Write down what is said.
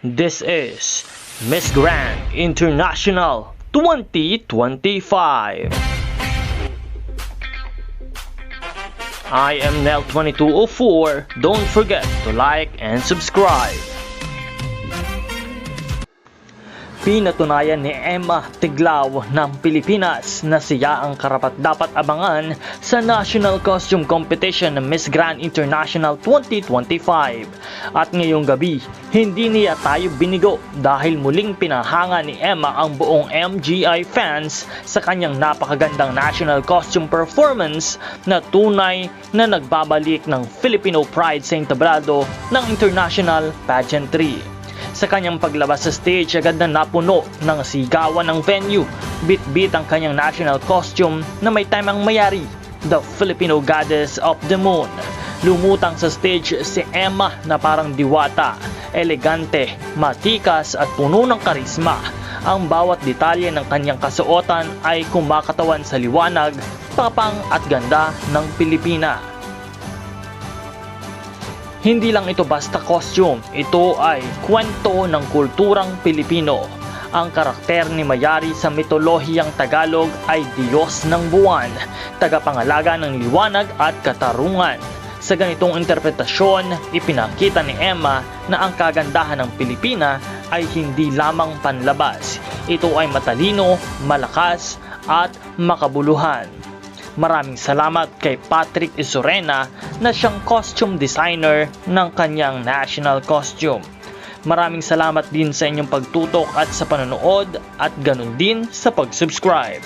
This is Miss Grand International 2025. I am Nel2204. Don't forget to like and subscribe. Pinatunayan ni Emma Tiglao ng Pilipinas na siya ang karapat-dapat abangan sa National Costume Competition ng Miss Grand International 2025. At ngayong gabi, hindi niya tayo binigo dahil muling pinahanga ni Emma ang buong MGI fans sa kanyang napakagandang national costume performance na tunay na nagbabalik ng Filipino pride sa entablado ng international pageantry. Sa kanyang paglabas sa stage, agad na napuno ng sigawan ng venue. Bit-bit ang kanyang national costume na may tamang mayari, the Filipino Goddess of the Moon. Lumutang sa stage si Emma na parang diwata, elegante, matikas at puno ng karisma. Ang bawat detalye ng kanyang kasuotan ay kumakatawan sa liwanag, tapang at ganda ng Pilipina. Hindi lang ito basta costume, ito ay kwento ng kulturang Pilipino. Ang karakter ni Mayari sa mitolohiyang Tagalog ay Diyos ng buwan, tagapangalaga ng liwanag at katarungan. Sa ganitong interpretasyon, ipinakita ni Emma na ang kagandahan ng Pilipina ay hindi lamang panlabas. Ito ay matalino, malakas at makabuluhan. Maraming salamat kay Patrick Isurena na siyang costume designer ng kanyang national costume. Maraming salamat din sa inyong pagtutok at sa panonood at ganun din sa pag-subscribe.